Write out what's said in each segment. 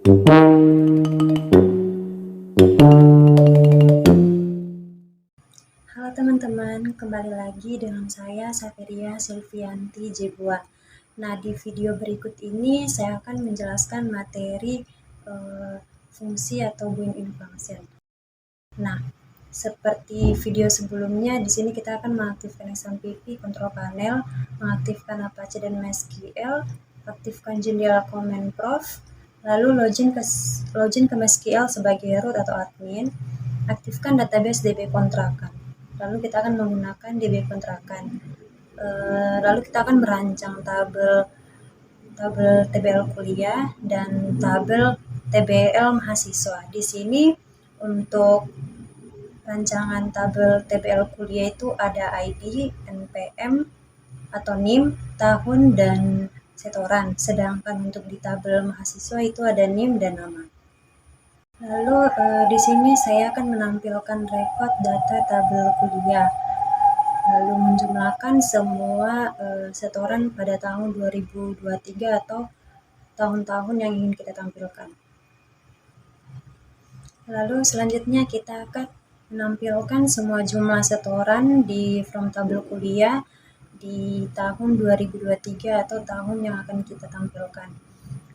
Halo teman-teman, kembali lagi dengan saya Safiria Silvianti Jebua. Nah, di video berikut ini saya akan menjelaskan materi fungsi atau built-in function. Nah, seperti video sebelumnya, di sini kita akan mengaktifkan XAMPP control panel, mengaktifkan Apache dan MySQL, aktifkan jendela command prompt, lalu login ke MySQL sebagai root atau admin, aktifkan database DB kontrakan. Lalu kita akan menggunakan DB kontrakan. Lalu kita akan merancang tabel TBL kuliah dan tabel TBL mahasiswa. Di sini untuk rancangan tabel TBL kuliah itu ada ID, NPM, atau NIM, tahun, dan setoran. Sedangkan untuk di tabel mahasiswa itu ada NIM dan nama. Lalu di sini saya akan menampilkan rekod data tabel kuliah, lalu menjumlahkan semua setoran pada tahun 2023 atau tahun-tahun yang ingin kita tampilkan. Lalu selanjutnya kita akan menampilkan semua jumlah setoran di from tabel kuliah di tahun 2023 atau tahun yang akan kita tampilkan.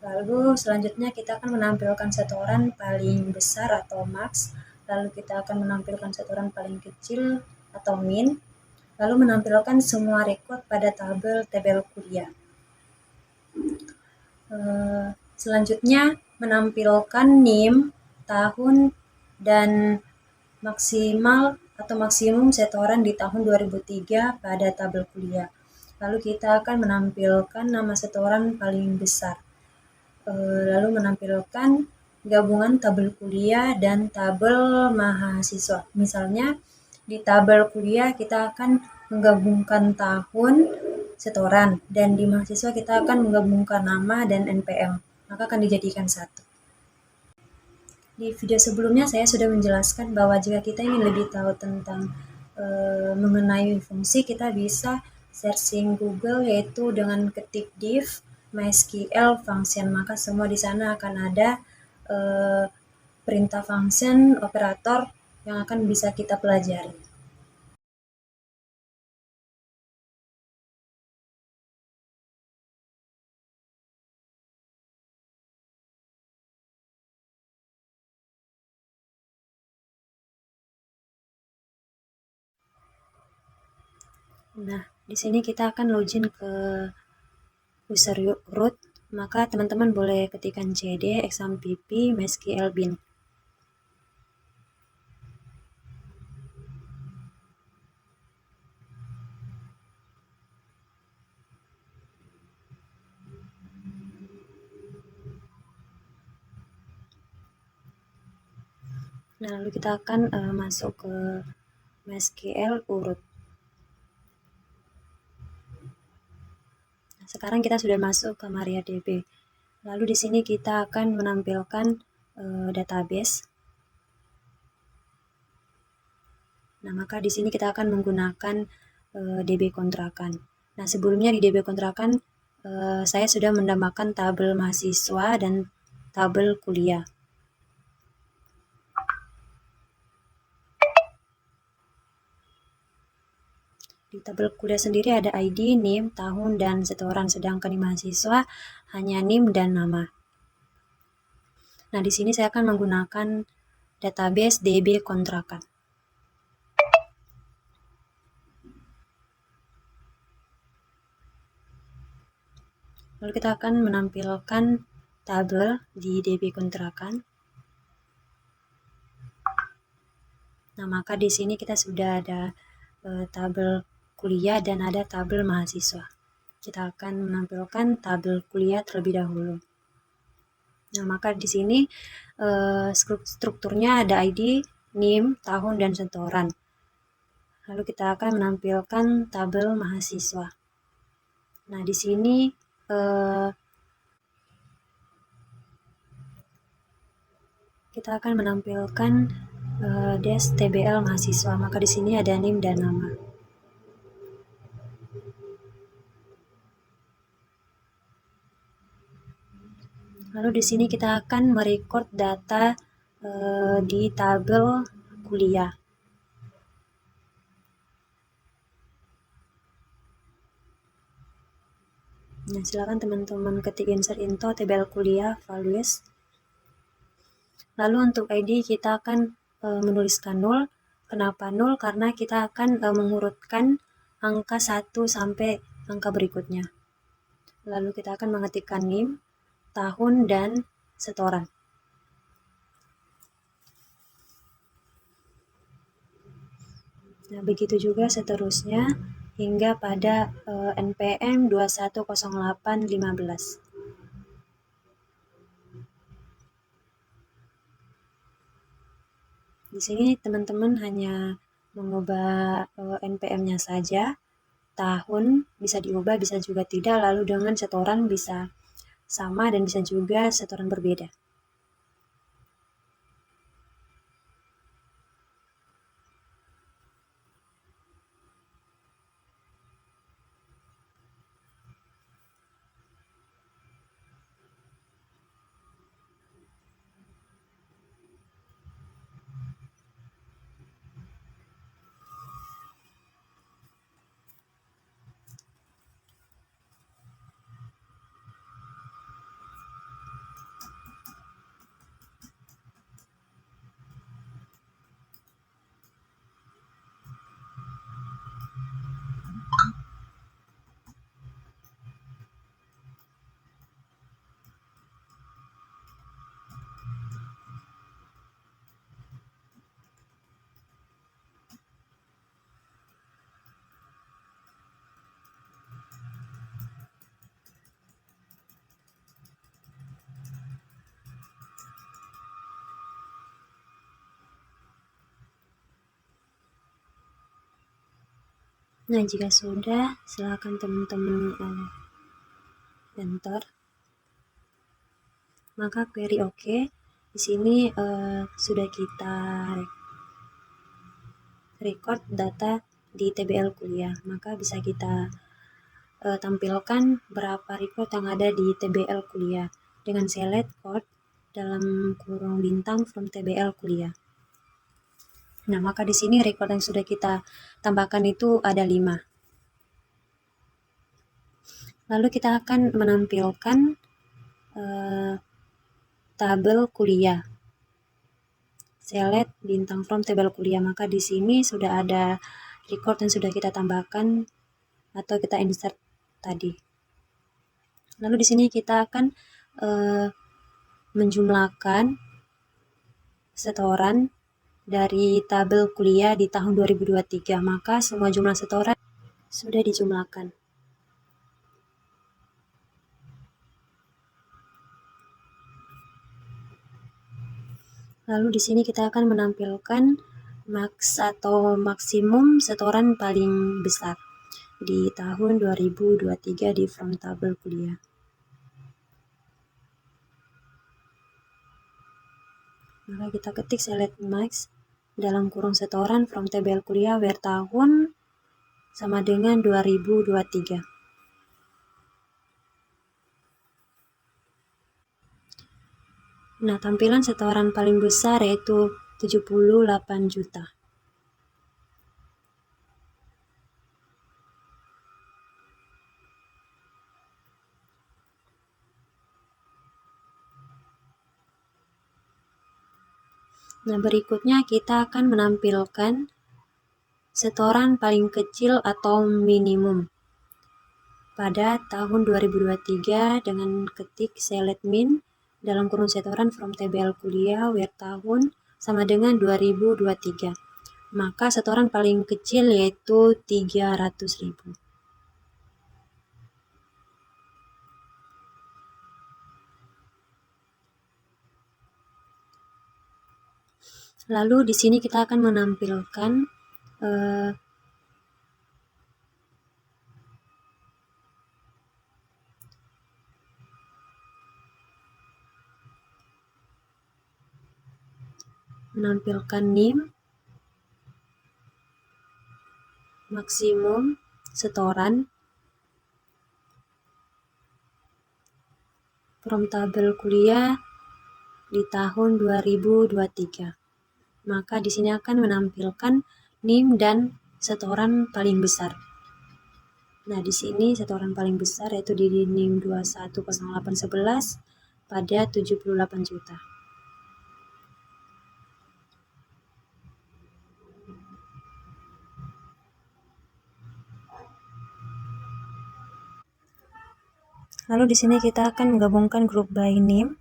Lalu selanjutnya kita akan menampilkan setoran paling besar atau max, lalu kita akan menampilkan setoran paling kecil atau min, lalu menampilkan semua rekod pada tabel TBL kuliah. Selanjutnya menampilkan NIM, tahun, dan maksimal atau maksimum setoran di tahun 2003 pada tabel kuliah. Lalu kita akan menampilkan nama setoran paling besar. Lalu menampilkan gabungan tabel kuliah dan tabel mahasiswa. Misalnya di tabel kuliah kita akan menggabungkan tahun setoran, dan di mahasiswa kita akan menggabungkan nama dan NPM, maka akan dijadikan satu. Di video sebelumnya saya sudah menjelaskan bahwa jika kita ingin lebih tahu tentang mengenai fungsi, kita bisa searching Google, yaitu dengan ketik div MySQL function, maka semua di sana akan ada perintah function, operator yang akan bisa kita pelajari. Nah, di sini kita akan login ke user root, maka teman-teman boleh ketikkan cd XAMPP MySQL bin. Nah, lalu kita akan masuk ke MySQL urut. Nah, sekarang kita sudah masuk ke MariaDB. Lalu di sini kita akan menampilkan database. Nah, maka di sini kita akan menggunakan DB kontrakan. Nah, sebelumnya di DB kontrakan saya sudah menambahkan tabel mahasiswa dan tabel kuliah. Di tabel kuliah sendiri ada ID, NIM, tahun, dan setoran, sedangkan di mahasiswa hanya NIM dan nama. Nah, di sini saya akan menggunakan database DB kontrakan. Lalu kita akan menampilkan tabel di DB kontrakan. Nah, maka di sini kita sudah ada tabel kuliah dan ada tabel mahasiswa. Kita akan menampilkan tabel kuliah terlebih dahulu. Nah, maka di sini strukturnya ada ID, NIM, tahun, dan setoran. Lalu kita akan menampilkan tabel mahasiswa. Nah, di sini kita akan menampilkan des TBL mahasiswa. Maka di sini ada NIM dan nama. Lalu di sini kita akan merecord data di tabel kuliah. Nah, silakan teman-teman ketik insert into tabel kuliah values. Lalu untuk ID kita akan menuliskan 0. Kenapa 0? Karena kita akan mengurutkan angka 1 sampai angka berikutnya. Lalu kita akan mengetikkan NIM, tahun, dan setoran. Nah, begitu juga seterusnya hingga pada NPM 210815. Di sini teman-teman hanya mengubah NPM-nya saja, tahun bisa diubah, bisa juga tidak, lalu dengan setoran bisa sama dan bisa juga setoran berbeda. Nah, jika sudah, silakan teman-teman enter. Maka query oke. Di sini sudah kita record data di TBL kuliah. Maka bisa kita tampilkan berapa record yang ada di TBL kuliah dengan select code dalam kurung bintang from TBL kuliah. Nah, maka di sini record yang sudah kita tambahkan itu ada 5. Lalu kita akan menampilkan tabel kuliah. Select bintang from tabel kuliah. Maka di sini sudah ada record yang sudah kita tambahkan atau kita insert tadi. Lalu di sini kita akan menjumlahkan setoran dari tabel kuliah di tahun 2023. Maka semua jumlah setoran sudah dijumlahkan. Lalu di sini kita akan menampilkan max atau maksimum setoran paling besar di tahun 2023 di from tabel kuliah. Maka kita ketik select max dalam kurung setoran from tabel kuliah where tahun sama dengan 2023. Nah, tampilan setoran paling besar yaitu 78 juta. Nah, berikutnya kita akan menampilkan setoran paling kecil atau minimum pada tahun 2023 dengan ketik select min dalam kurung setoran from TBL kuliah where tahun sama dengan 2023. Maka setoran paling kecil yaitu 300.000. Lalu di sini kita akan menampilkan NIM, maksimum setoran, from tabel kuliah di tahun 2023. Maka di sini akan menampilkan NIM dan setoran paling besar. Nah, di sini setoran paling besar yaitu di NIM 210811 pada 78 juta. Lalu di sini kita akan menggabungkan grup by NIM.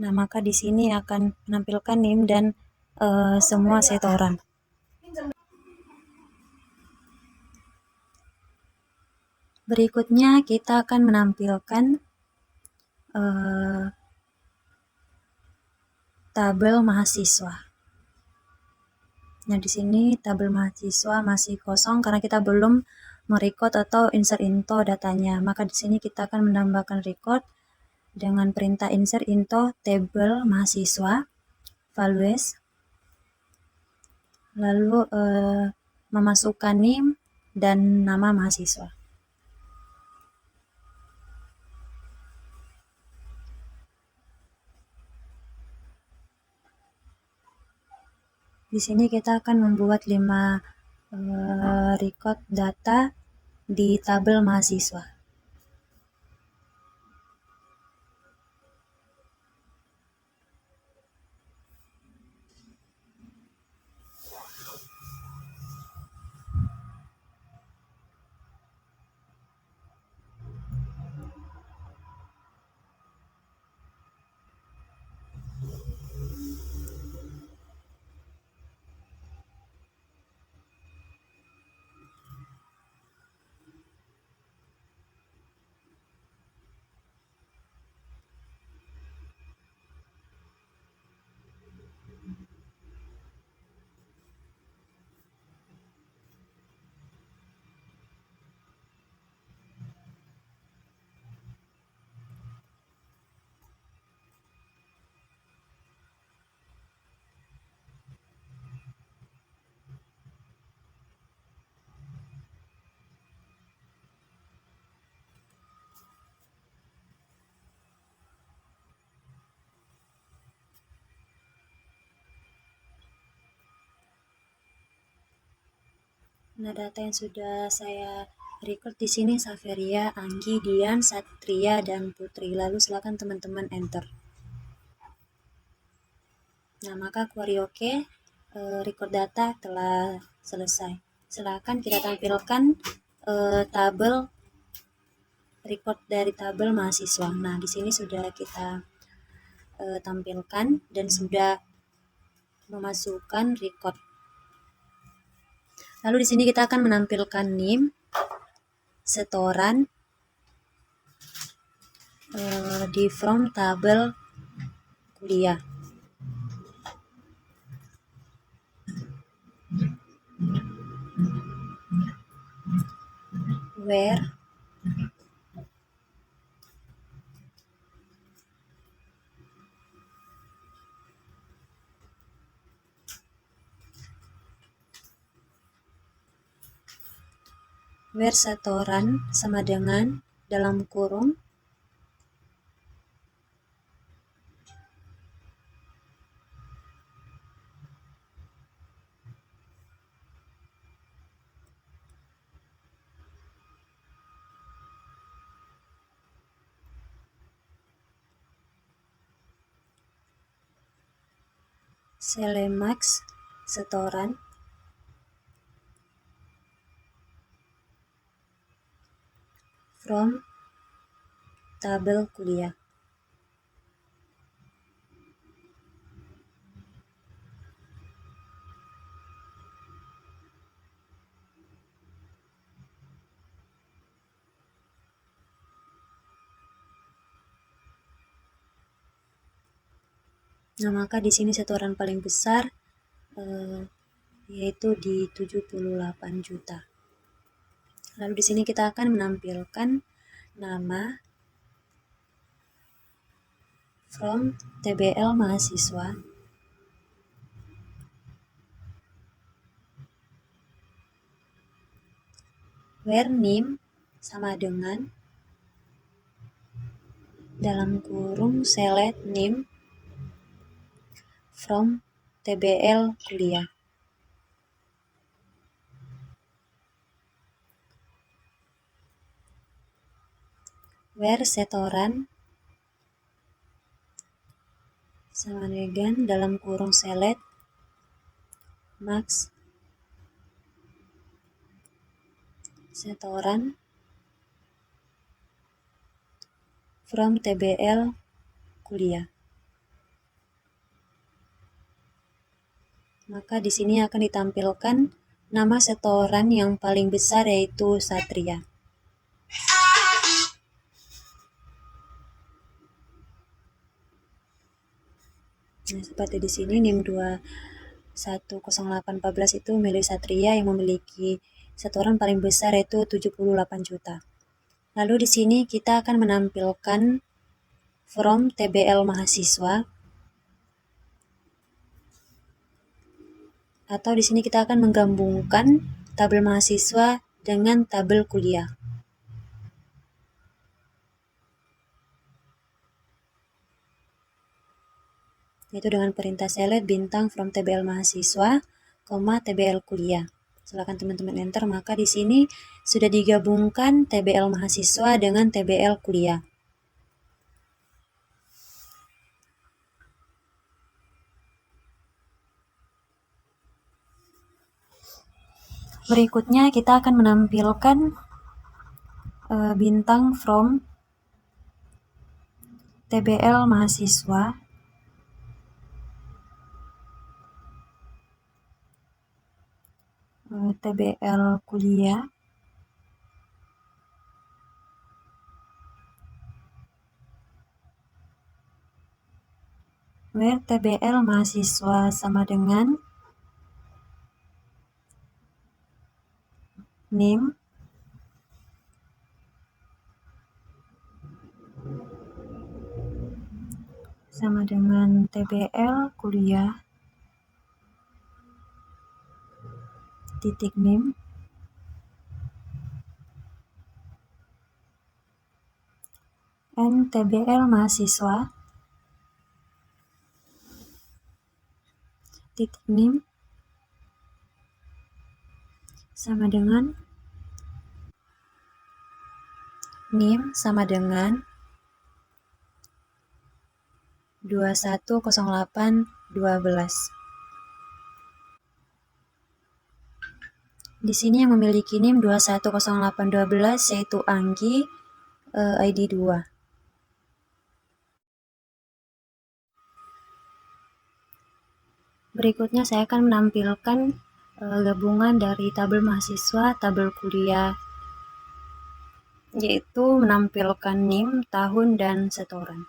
Nah, maka di sini akan menampilkan NIM dan semua setoran. Berikutnya kita akan menampilkan tabel mahasiswa. Nah, di sini tabel mahasiswa masih kosong karena kita belum merecord atau insert into datanya. Maka di sini kita akan menambahkan record dengan perintah insert into tabel mahasiswa values, lalu memasukkan NIM dan nama mahasiswa. Di sini kita akan membuat 5 record data di tabel mahasiswa. Nah, data yang sudah saya record di sini Saveria, Anggi, Dian, Satria, dan Putri. Lalu silakan teman-teman enter. Nah, maka query OK, record data telah selesai. Silakan kita tampilkan tabel record dari tabel mahasiswa. Nah, di sini sudah kita tampilkan dan sudah memasukkan record. Lalu di sini kita akan menampilkan NIM, setoran di from tabel kuliah. Where setoran sama dengan dalam kurung Selemax setoran from tabel kuliah. Nah, maka di sini setoran paling besar yaitu di 78 juta. Lalu di sini kita akan menampilkan nama from TBL mahasiswa, where NIM sama dengan dalam kurung select name from TBL kuliah. Where setoran sama dengan dalam kurung select max setoran from TBL kuliah. Maka di sini akan ditampilkan nama setoran yang paling besar yaitu Satria. Nah, seperti di sini NIM 210814 itu milik Satria yang memiliki setoran paling besar yaitu 78 juta. Lalu di sini kita akan menampilkan from TBL mahasiswa, atau di sini kita akan menggabungkan tabel mahasiswa dengan tabel kuliah. Yaitu dengan perintah select bintang from TBL mahasiswa, TBL kuliah. Silakan teman-teman enter, maka di sini sudah digabungkan TBL mahasiswa dengan TBL kuliah. Berikutnya kita akan menampilkan bintang from TBL mahasiswa TBL kuliah where TBL mahasiswa sama dengan NIM sama dengan TBL kuliah titik NIM and TBL mahasiswa titik NIM sama dengan NIM sama dengan 210812. Di sini yang memiliki NIM 210812 yaitu Anggi, ID 2. Berikutnya saya akan menampilkan gabungan dari tabel mahasiswa, tabel kuliah, yaitu menampilkan NIM, tahun, dan setoran.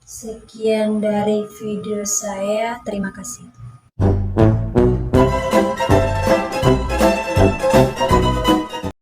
Sekian dari video saya, terima kasih.